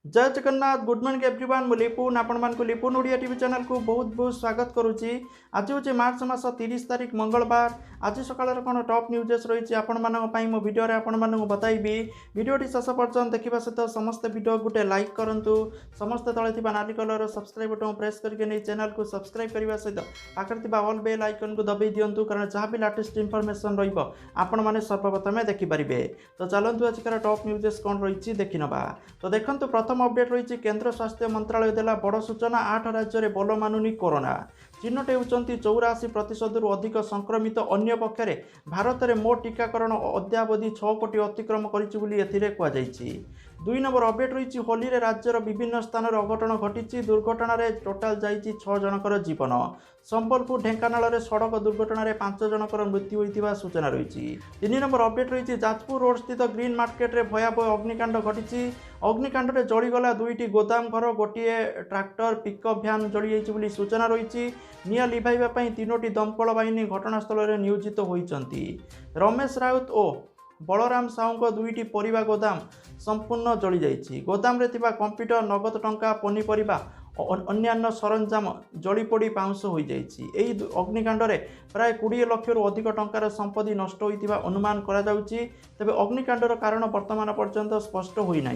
जय Jagannath good morning everyone मु लिपुन आपण को लिपुन ओडिया टीवी चैनल को बहुत बहुत स्वागत करुच्ची। आज हूँ मार्च मास 30 तारिख मंगलवार। आज सकाल कौन टॉप न्यूजेस रही आपण मो वीडियो आपण बताइबी। वीडियोटी शेष पर्यटन देखा सहित समस्त वीडियो गोटे लाइक करूँ। समस्त तले नाली कलर सब्सक्राइब बटन प्रेस करके नहीं चैनल को सब्सक्राइब करने सहित पाखे ऑल बेल आइकन को दबाई दिंतु कारण जहाँ भी लेटेस्ट इनफॉरमेशन रही सर्वप्रथम देखिपारे। तो चलतु आजकल टॉप न्यूजेस कौन रही देखी नवा। तो देखो प्रथम अपडेट रही केंद्र स्वास्थ्य मंत्रालय देला बड़ सूचना 8 राज्य में बल मानुनी कोरोना चिन्हट होती 84% अधिक संक्रमित अन्य पक्षरे भारत में मोट टीकाकरण अद्यावधि 6 कोटी अतिक्रम कहुई। 2 नंबर अपडेट रही होली रे राज्यर विभिन्न स्थान अघटन घटी दुर्घटन टोटाल जाइए 6 जनकर जीवन। संबलपुर ढेंकानाल सड़क दुर्घटन 5 जनकर मृत्यु होता सूचना रही। 3 नंबर अपडेट रही जाजपुर रोड स्थित ग्रीन मार्केट में भयावह अग्निकांड घटी। अग्निकांड में जलीगला 2टी गोदाम घर गोटे ट्राक्टर पिकअप भ्यान जली सूचना रही। निया लिभाइबा 3टी दमकल बाहिनी घटनास्थल में नियोजित होती। रमेश राउत और बलराम साहू 2टी परिबा गोदाम संपूर्ण जली जाइए। गोदाम रे थिबा कंप्यूटर नगद टंका पनीपरिबा अन्यान्य सरंजाम जलीपोड़ी पाउंश हो जाइए। अग्निकांड में प्राय 20 लाख रु अधिक टंकार संपत्ति नष्ट होता अनुमान करा जाउची। तेबे अग्निकांडर कारण वर्तमान पर्यंत स्पष्ट होईना।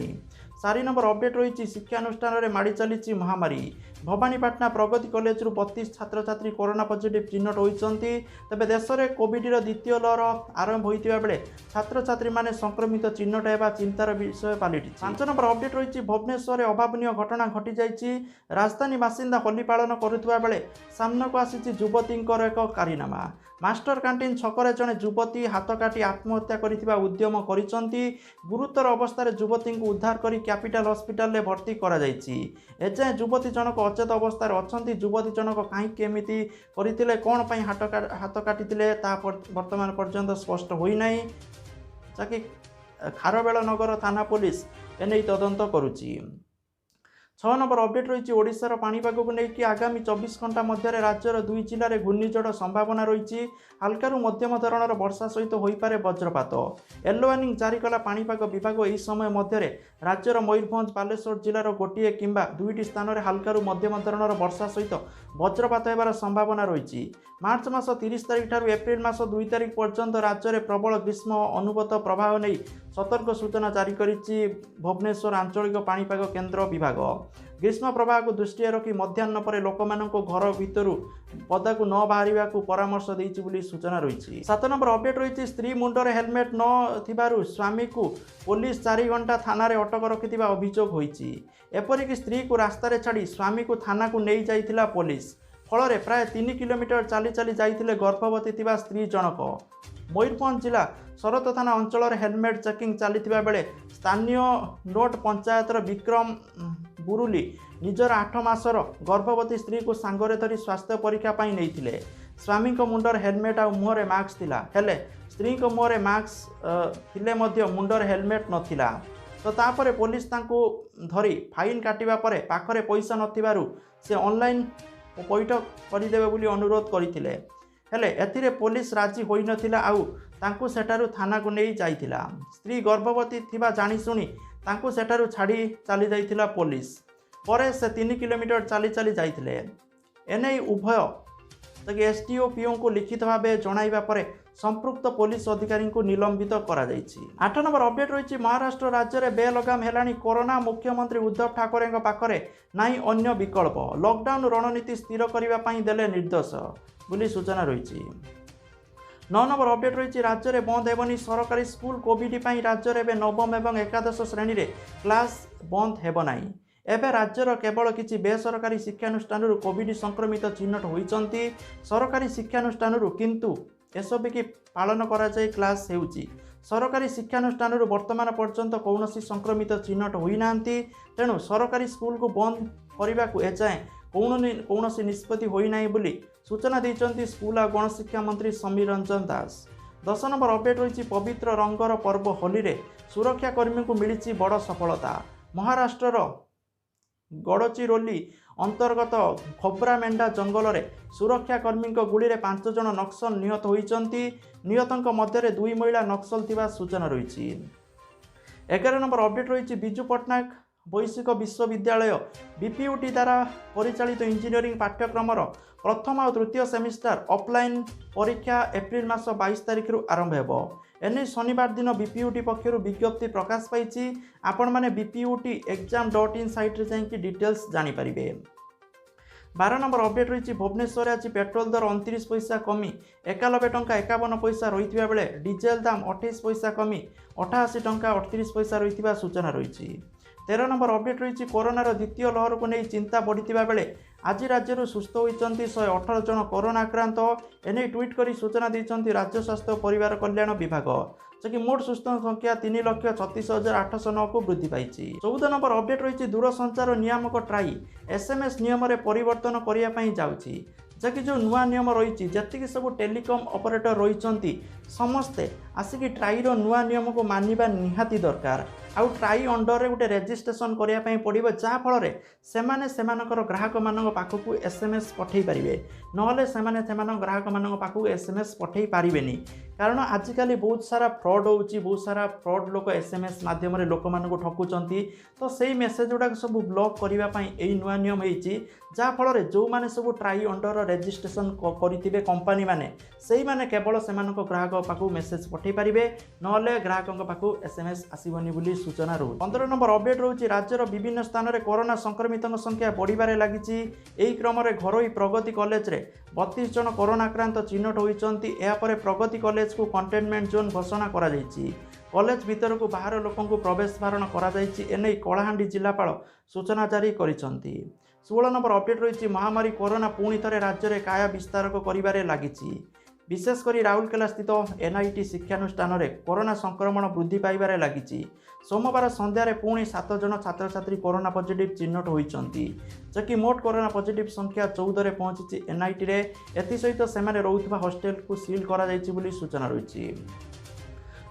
4 नंबर अपडेट रही शिक्षानुष्ठान में माड़ी चली महामारी। भवानीपाटना प्रगति कॉलेज रु 32 छात्र छात्री कोरोना पॉजिटिव चिन्हट होती। तेबे देश में कोविड द्वितीय लहर आरंभ होता बेले छात्र छात्री माने संक्रमित चिन्हट होगा चिंतार विषय पलटि। 5 नंबर अपडेट रही भुवनेश्वर अभावनीय घटना घटी जाइए। राजधानी बासिंदा होली पालन करुवा बेले सामना को आसी युवती एक कारनामा। मास्टर कैंटीन छकरे जड़े युवती हाथ काटी आत्महत्या करथिबा उद्यम करिसंती। गुरुतर अवस्था युवती को उद्धार करी कैपिटल हॉस्पिटल में भर्ती करा जाइछि। एजाए युवती जनक अचेत अवस्था अच्छी। युवती जनक कहीं केमिति करथिले कोन पई हाथ काटिथिले ता वर्तमान पर्यंत स्पष्ट होईना। जाकि खारबेल नगर थाना पुलिस एने तदंत करुछि। 6 नंबर अपडेट रही ओडिशार पाणीपाग को लेकिन आगामी 24 घंटा मध्य राज्यर 2 जिले में घूर्णिझड़ संभावना रही। हल्कारु मध्यम धरणर वर्षा सहित होईपारे वज्रपात। येलो वार्निंग जारी कला पाणीपाग विभाग। यह समय मध्य राज्यर मयूरभंज बालेश्वर जिलार गोटे किंबा 2टी स्थान में हल्कारु मध्यम धरणर वर्षा सहित वज्रपात होबार संभावना रही। मार्च मास 30 तारिख ठारू एप्रिल मास 2 तारिख पर्यंत राज्य में प्रबल ग्रीष्म अनुभूत प्रभाव नहीं सतर्क सूचना जारी करिछि भुवनेश्वर आंचलिक पाणीपाग केन्द्र विभाग। ग्रीष्म प्रवाह को दृष्टि रखी मध्याह्न पर लोक घर भितर पदा को न बाहर को परामर्श देती सूचना रही। 7 नंबर अपडेट रही स्त्री मुंडरे हेलमेट न स्वामी को पुलिस 4 घंटा थाना अटक रखि अभियोग होती। एपरिक स्त्री को रास्तार छाड़ी स्वामी को थाना को नहीं जाइथिला पुलिस। फल प्राय 3 किलोमीटर चली चली जाइथिले गर्भवती थिबा स्त्री जनक। मयूरभंज जिला शरत थाना अंचल हेलमेट चेकिंग चली बेले स्थानीय नोट पंचायतर विक्रम बुरुली निजर 8 मासर गर्भवती स्त्री को सांगरे धरी स्वास्थ्य परीक्षा नहीं। स्वामी मुंडर हेलमेट आ मुहरे मास्क थिला हेले स्त्री मुहरे मास्क थिले मध्य मुंडर हेलमेट नथिला। तो तापर पुलिस तांको धरी फाइन काटिबा परे पाखरे पैसा नथिबारु से ऑनलाइन पैठ करदेवे बोली अनुरोध करथिले। हेले एथिरे पुलिस राजी होई नथिला आउ तांको सेठारु थाना को नहीं जाइथिला। स्त्री गर्भवती थिबा जानी सुनी तांको सेठारु छाड़ी चली जाइथिला पुलिस। परे से 3 किलोमीटर चली चली जाइथिले। एने उभय एसटीओ पीओ को लिखित भाव जणाइबा परे संपृक्त पुलिस अधिकारी को निलंबित करा जाइछि। 8 नंबर अपडेट रही महाराष्ट्र राज्य में बेलगाम हेलानी कोरोना। मुख्यमंत्री उद्धव ठाकरे पाखरे नाई अन्य विकल्प। लॉकडाउन रणनीति स्थिर करने देले निर्देश बोली सूचना रही। 9 नंबर अपडेट रही राज्य में बंद हेबनी सरकारी स्कूल। कोविड राज्य में नवम एवं एकादश श्रेणी में क्लास बंद हेब नाही। एवं राज्यर केवल किसी बेसरकारी शिक्षानुष्ठान कोविड संक्रमित चिन्हट होती। सरकारी शिक्षानुष्ठान किंतु एसबी की पालन कराई क्लास होउची। सरकारी शिक्षानुष्ठान वर्तमान पर्यंत कौन संक्रमित चिन्हट होना। तेणु सरकारी स्कूल को बंद करने को एजाए कौन निष्पत्ति होना बोली सूचना देते स्कूल और गणशिक्षा मंत्री समीर रंजन दास। 10 नंबर अपडेट रही पवित्र रंगर पर्व होली रे सुरक्षाकर्मी को मिली बड़ सफलता। महाराष्ट्र गड़चिरोली अंतर्गत खोब्रामेंढा जंगल में सुरक्षाकर्मी गुड़ी में 5 जन नक्सल निहत होती। निहतों मध्य 2 महिला नक्सल थिबा सूचना रही। 11 नंबर अपडेट रही विजु पट्टनायक ବୈଷୟିକ ବିଶ୍ୱବିଦ୍ୟାଳୟ BPUT ଦ୍ୱାରା ପରିଚାଳିତ ଇଞ୍ଜିନିୟରିଂ ପାଠ୍ୟକ୍ରମର ପ୍ରଥମ ଆଉ ତୃତୀୟ ସେମିଷ୍ଟାର ଅଫଲାଇନ୍ ପରୀକ୍ଷା ଏପ୍ରିଲ ମାସ 22 ତାରିଖରୁ ଆରମ୍ଭ ହେବ। ଏନେ ଶନିବାର ଦିନ BPUT ପକ୍ଷରୁ ବିଜ୍ଞପ୍ତି ପ୍ରକାଶ ପାଇଛି। ଆପଣମାନେ BPUT exam.in ସାଇଟ୍ରେ ଯାଇକି ଡିଟେଲ୍ସ ଜାଣିପାରିବେ। 12 ନମ୍ବର ଅପଡେଟ୍ ରହିଛି ଭୁବନେଶ୍ୱରରେ ଆଜି ପେଟ୍ରୋଲ ଦର 29 ପଇସା କମି 91 ଟଙ୍କା 51 ପଇସା ରହିଥିବା ବେଳେ ଡିଜେଲ ଦାମ 28 ପଇସା କମି 88 ଟଙ୍କା 38 ପଇସା ରହିଥିବା ସୂଚନା ରହିଛି। 13 ନମ୍ବର ଅପଡେଟ୍ ରହିଛି କରୋନାର ଦ୍ୱିତୀୟ ଲହରକୁ ନେଇ ଚିନ୍ତା ବଢ଼ିଥିବା ବେଳେ ଆଜି ରାଜ୍ୟରୁ ସୁସ୍ଥ ହୋଇଛନ୍ତି 118 ଜଣ କରୋନା ଆକ୍ରାନ୍ତ। ଏନେଇ ଟ୍ୱିଟ୍ କରି ସୂଚନା ଦେଇଛନ୍ତି ରାଜ୍ୟ ସ୍ୱାସ୍ଥ୍ୟ ଓ ପରିବାର କଲ୍ୟାଣ ବିଭାଗ, ଯାହାକି ମୋଟ ସୁସ୍ଥ ସଂଖ୍ୟା 3,36,809କୁ ବୃଦ୍ଧି ପାଇଛି। 14 ନମ୍ବର ଅପଡେଟ୍ ରହିଛି ଦୂରସଞ୍ଚାର ନିୟାମକ ଟ୍ରାଇ SMS ନିୟମରେ ପରିବର୍ତ୍ତନ କରିବା ପାଇଁ ଯାଉଛି, ଯାହାକି ଯେଉଁ ନୂଆ ନିୟମ ରହିଛି ଯେତିକି ସବୁ ଟେଲିକମ୍ ଅପରେଟର ରହିଛନ୍ତି ସମସ୍ତେ ଆସିକି ଟ୍ରାଇର ନୂଆ ନିୟମକୁ ମାନିବା ନିହାତି ଦରକାର। ଆଉ ଟ୍ରାଇ ଅଣ୍ଡରରେ ଗୋଟେ ରେଜିଷ୍ଟ୍ରେସନ କରିବା ପାଇଁ ପଡ଼ିବ, ଯାହାଫଳରେ ସେମାନେ ସେମାନଙ୍କର ଗ୍ରାହକମାନଙ୍କ ପାଖକୁ SMS ପଠାଇ ପାରିବେ, ନହେଲେ ସେମାନେ ସେମାନଙ୍କ ଗ୍ରାହକମାନଙ୍କ ପାଖକୁ SMS ପଠାଇ ପାରିବେନି। କାରଣ ଆଜିକାଲି ବହୁତ ସାରା ଫ୍ରଡ୍ ହେଉଛି, ବହୁତ ସାରା ଫ୍ରଡ୍ ଲୋକ SMS ମାଧ୍ୟମରେ ଲୋକମାନଙ୍କୁ ଠକୁଛନ୍ତି। ତ ସେଇ ମେସେଜ ଗୁଡ଼ାକ ସବୁ ବ୍ଲକ୍ କରିବା ପାଇଁ ଏଇ ନୂଆ ନିୟମ ହେଇଛି, ଯାହାଫଳରେ ଯେଉଁମାନେ ସବୁ ଟ୍ରାଇ ଅଣ୍ଡର ରେଜିଷ୍ଟ୍ରେସନ କରିଥିବେ କମ୍ପାନୀମାନେ ସେଇମାନେ କେବଳ ସେମାନଙ୍କ ଗ୍ରାହକ ପାଖକୁ ମେସେଜ ପଠାଇ ପାରିବେ, ନହେଲେ ଗ୍ରାହକଙ୍କ ପାଖକୁ SMS ଆସିବନି ବୋଲି ସୂଚନା ରହୁଛି। 15 ନମ୍ବର ଅପଡେଟ୍ ରହୁଛି ରାଜ୍ୟର ବିଭିନ୍ନ ସ୍ଥାନରେ କରୋନା ସଂକ୍ରମିତଙ୍କ ସଂଖ୍ୟା ବଢ଼ିବାରେ ଲାଗିଛି। ଏହି କ୍ରମରେ ଘରୋଇ ପ୍ରଗତି କଲେଜରେ 32 ଜଣ କରୋନା ଆକ୍ରାନ୍ତ ଚିହ୍ନଟ ହୋଇଛନ୍ତି। ଏହାପରେ ପ୍ରଗତି କଲେଜକୁ କଣ୍ଟେନମେଣ୍ଟ ଜୋନ୍ ଘୋଷଣା କରାଯାଇଛି। କଲେଜ ଭିତରକୁ ବାହାର ଲୋକଙ୍କୁ ପ୍ରବେଶ ବାରଣ କରାଯାଇଛି। ଏନେଇ କଳାହାଣ୍ଡି ଜିଲ୍ଲାପାଳ ସୂଚନା ଜାରି କରିଛନ୍ତି। 16 ନମ୍ବର ଅପଡେଟ୍ ରହିଛି ମହାମାରୀ କରୋନା ପୁଣି ଥରେ ରାଜ୍ୟରେ କାୟା ବିସ୍ତାର କରିବାରେ ଲାଗିଛି। ବିଶେଷ କରି ରାଉରକେଲା ସ୍ଥିତ NIT ଶିକ୍ଷାନୁଷ୍ଠାନରେ କରୋନା ସଂକ୍ରମଣ ବୃଦ୍ଧି ପାଇବାରେ ଲାଗିଛି। ସୋମବାର ସନ୍ଧ୍ୟାରେ ପୁଣି 7 ଜଣ ଛାତ୍ରଛାତ୍ରୀ କରୋନା ପଜିଟିଭ୍ ଚିହ୍ନଟ ହୋଇଛନ୍ତି, ଯାହାକି ମୋଟ କରୋନା ପଜିଟିଭ୍ ସଂଖ୍ୟା 14ରେ ପହଞ୍ଚିଛି NITରେ। ଏଥିସହିତ ସେମାନେ ରହୁଥିବା ହଷ୍ଟେଲକୁ ସିଲ୍ କରାଯାଇଛି ବୋଲି ସୂଚନା ରହିଛି।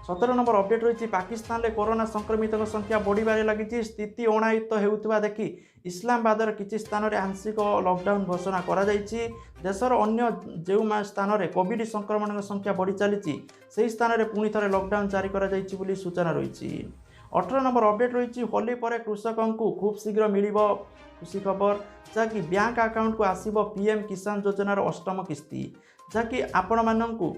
17 ନମ୍ବର ଅପଡେଟ୍ ରହିଛି ପାକିସ୍ତାନରେ କରୋନା ସଂକ୍ରମିତଙ୍କ ସଂଖ୍ୟା ବଢ଼ିବାରେ ଲାଗିଛି। ସ୍ଥିତି ଅଣାୟତ୍ତ ହେଉଥିବା ଦେଖି ଇସଲାମାବାଦର କିଛି ସ୍ଥାନରେ ଆଂଶିକ ଲକଡାଉନ ଘୋଷଣା କରାଯାଇଛି। ଦେଶର ଅନ୍ୟ ଯେଉଁ ସ୍ଥାନରେ କୋଭିଡ ସଂକ୍ରମଣଙ୍କ ସଂଖ୍ୟା ବଢ଼ି ଚାଲିଛି ସେହି ସ୍ଥାନରେ ପୁଣି ଥରେ ଲକଡାଉନ ଜାରି କରାଯାଇଛି ବୋଲି ସୂଚନା ରହିଛି। 18 ନମ୍ବର ଅପଡେଟ୍ ରହିଛି ହୋଲି ପରେ କୃଷକଙ୍କୁ ଖୁବ୍ ଶୀଘ୍ର ମିଳିବ ଖୁସି ଖବର, ଯାହାକି ବ୍ୟାଙ୍କ ଆକାଉଣ୍ଟକୁ ଆସିବ PM କିଷାନ ଯୋଜନାର 8ମ କିସ୍ତି, ଯାହାକି ଆପଣମାନଙ୍କୁ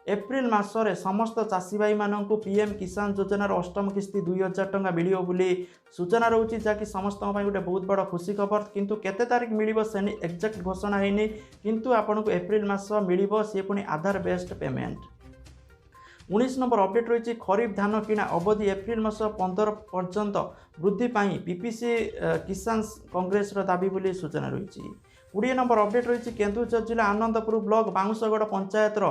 ଏପ୍ରିଲ ମାସରେ ସମସ୍ତ ଚାଷୀ ଭାଇମାନଙ୍କୁ PM କିଷାନ ଯୋଜନାର 8ମ କିସ୍ତି 2,000 ଟଙ୍କା ମିଳିବ ବୋଲି ସୂଚନା ରହୁଛି, ଯାହାକି ସମସ୍ତଙ୍କ ପାଇଁ ଗୋଟେ ବହୁତ ବଡ଼ ଖୁସି ଖବର। କିନ୍ତୁ କେତେ ତାରିଖ ମିଳିବ ସେ ଏକ୍ଜାକ୍ଟ ଘୋଷଣା ହେଇନି, କିନ୍ତୁ ଆପଣଙ୍କୁ ଏପ୍ରିଲ ମାସ ମିଳିବ, ସିଏ ପୁଣି ଆଧାର ବେସ୍ଡ ପେମେଣ୍ଟ। 19 ନମ୍ବର ଅପଡେଟ୍ ରହିଛି ଖରିଫ ଧାନ କିଣା ଅବଧି ଏପ୍ରିଲ ମାସ 15 ପର୍ଯ୍ୟନ୍ତ ବୃଦ୍ଧି ପାଇଁ PPC କିଷାନ କଂଗ୍ରେସର ଦାବି ବୋଲି ସୂଚନା ରହିଛି। 20 ନମ୍ବର ଅପଡେଟ୍ ରହିଛି କେନ୍ଦୁଝର ଜିଲ୍ଲା ଆନନ୍ଦପୁର ବ୍ଲକ ବାଉଁଶଗଡ଼ ପଞ୍ଚାୟତର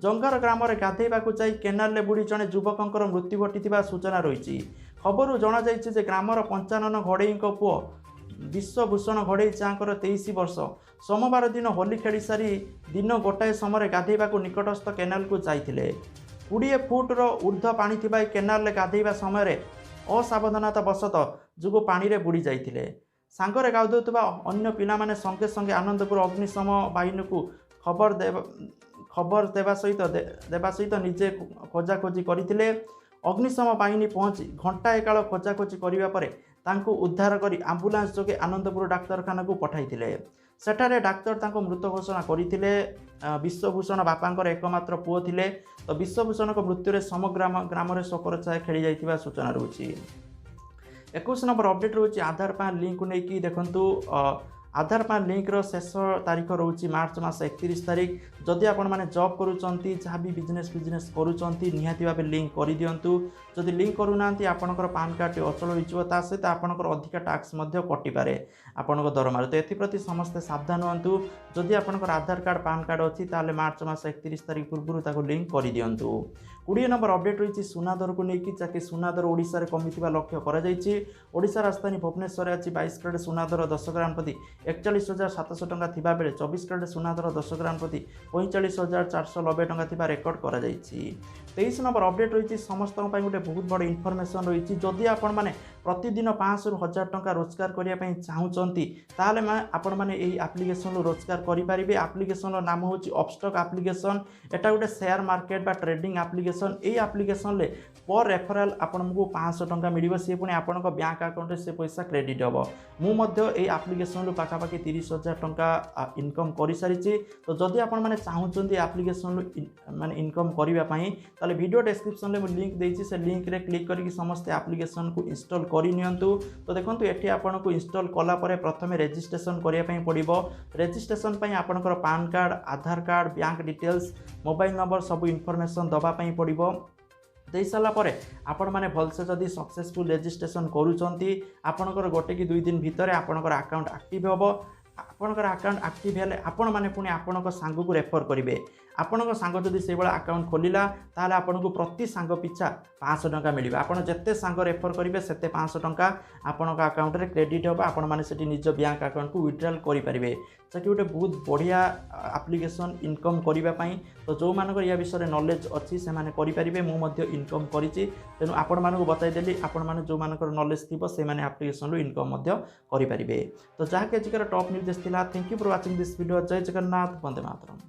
ଜଙ୍ଗାର ଗ୍ରାମରେ ଗାଧୋଇବାକୁ ଯାଇ କେନାଲରେ ବୁଡ଼ି ଜଣେ ଯୁବକଙ୍କର ମୃତ୍ୟୁ ଘଟିଥିବା ସୂଚନା ରହିଛି। ଖବରରୁ ଜଣାଯାଇଛି ଯେ ଗ୍ରାମର 55 ଘଡ଼େଇଙ୍କ ପୁଅ ବିଶ୍ୱଭୂଷଣ ଘଡ଼େଇ ଯାହାଙ୍କର 23 ବର୍ଷ ସୋମବାର ଦିନ ହୋଲି ଖେଳି ସାରି ଦିନ ଗୋଟାଏ ସମୟରେ ଗାଧୋଇବାକୁ ନିକଟସ୍ଥ କେନାଲକୁ ଯାଇଥିଲେ। 20 ଫୁଟର ଉର୍ଦ୍ଧ୍ୱ ପାଣି ଥିବା ଏହି କେନାଲରେ ଗାଧୋଇବା ସମୟରେ ଅସାବଧାନତା ବଶତଃ ଯୋଗୁଁ ପାଣିରେ ବୁଡ଼ି ଯାଇଥିଲେ। ସାଙ୍ଗରେ ଗାଧୋଉଥିବା ଅନ୍ୟ ପିଲାମାନେ ସଙ୍ଗେ ସଙ୍ଗେ ଆନନ୍ଦପୁର ଅଗ୍ନିଶମ ବାହିନୀକୁ ଖବର ଦେବା ସହିତ ନିଜେ ଖୋଜାଖୋଜି କରିଥିଲେ। ଅଗ୍ନିଶମ ବାହିନୀ ପହଞ୍ଚି ଘଣ୍ଟାଏ କାଳ ଖୋଜାଖୋଜି କରିବା ପରେ ତାଙ୍କୁ ଉଦ୍ଧାର କରି ଆମ୍ବୁଲାନ୍ସ ଯୋଗେ ଆନନ୍ଦପୁର ଡାକ୍ତରଖାନାକୁ ପଠାଇଥିଲେ। ସେଠାରେ ଡାକ୍ତର ତାଙ୍କୁ ମୃତ ଘୋଷଣା କରିଥିଲେ। ବିଶ୍ୱଭୂଷଣ ବାପାଙ୍କର ଏକମାତ୍ର ପୁଅ ଥିଲେ। ତ ବିଶ୍ୱଭୂଷଣଙ୍କ ମୃତ୍ୟୁରେ ସମଗ୍ର ଗ୍ରାମରେ ଶୋକର ଛାୟା ଖେଳି ଯାଇଥିବା ସୂଚନା ରହୁଛି। 21 ନମ୍ବର ଅପଡେଟ୍ ରହୁଛି ଆଧାର ପାନ୍ ଲିଙ୍କକୁ ନେଇକି। ଦେଖନ୍ତୁ आधार पान लिंक्र शेष तारीख रोचे मार्च मास 31 तारीख। जदि आपने जॉब करूँगी जहाँ भी बिजनेस करूँगी निहाती भाव लिंक कर दिंतु। जदि लिंक करूना आपंकर पान कार्ड अचल हो सहित आपंकर अधिका टैक्स कटिपे आपण दरमार। तो एप्रति समस्ते सावधान हूँ। जदि आपंकर आधार कार्ड पान कार्ड अच्छी ताले मार्च मास 31 तारीख पूर्व लिंक कर दिंतु। 20 नंबर अपडेट रही सुना दर को लेकिन जहाँकि सुना दर ओडिशा रे कमिथिबा लक्ष्य करा जायछि। ओडिशा राजधानी भुवनेश्वर आज 22 कैरेट सुना दर 10 ग्राम प्रति 41,700 टंका थिबा बेले 24 कैरेट सुना दर 10 ग्राम प्रति 45,490 टंका थिबा रेकर्ड करा जायछि। 23 नंबर अपडेट रही समस्त गोटे बहुत बड़ इनफॉरमेशन रही। जदि आपण माने प्रतिदिन 500 ରୁ 1000 टंका रोजगार करने चाहूँगी ताले आपण माने एही एप्लिकेशन रोजगार करेंगे। एप्लिकेशन नाम हूँ अपस्टॉक एप्लिकेशन। एटा गोटे शेयर मार्केट बा ट्रेडिंग एप्लिकेशन आप्लिकेसन ए आप्लिकेसन पर रेफराल आपको 500 टंका मिल सी पुणी आपण बैंक अकाउंट से पैसा क्रेडिट हम मुझे आप्लिकेसन पाखापाखि 30,000 टंका इनकम कर सारी। तो जदि आपण मैंने चाहूँगी आप्लिकेसन माने इनकम करने ताले वीडियो डिस्क्रिप्शन में लिंक देती से लिंक रे क्लिक करके समस्ते आप्लिकेसन को इंस्टॉल करनियंतु। तो देखो ये आपन को इंस्टॉल कलापर प्रथम रजिस्ट्रेशन करने पड़ो। रजिस्ट्रेशन आपंकर pan card Aadhaar card bank details mobile number सब इनफॉरमेशन दवापाई पड़ो। दे सारापर आपण मैंने भलसे जदि सक्सेसफुल रजिस्ट्रेशन करूँगी आपंकर गोटे कि 2 दिन भितर आपंकर अकाउंट एक्टिव हम। आपंकर अकाउंट एक्टिव हेले आपण मैंने पुणी आपण सांग को रेफर करेंगे। आपण सांग जदि से अकाउंट खोलिला ताले आपन को प्रति सांग पिछा 500 टंका मिल। आपड़ जिते सांग रेफर करेंगे से 500 टंका आपण अकाउंट रे क्रेडिट हम। आपण मैंने से निज बैंक अकाउंट को विड्रॉल करेंगे। से गोटे बहुत बढ़िया आप्लिकेसन इनकम करने। तो जो मानक या विषय नॉलेज अच्छी से माने करेंगे। मुझे इनकम करी तेणु आपण मानक बताइदेली आपण मैंने जो मानक नॉलेज थी से मैंने आप्लिकेसन इनकम करेंगे। तो जहाँकि आजिकार टॉप न्यूज थी। Thank you for watching this video. जय जगन्नाथ, वंदे मातरम।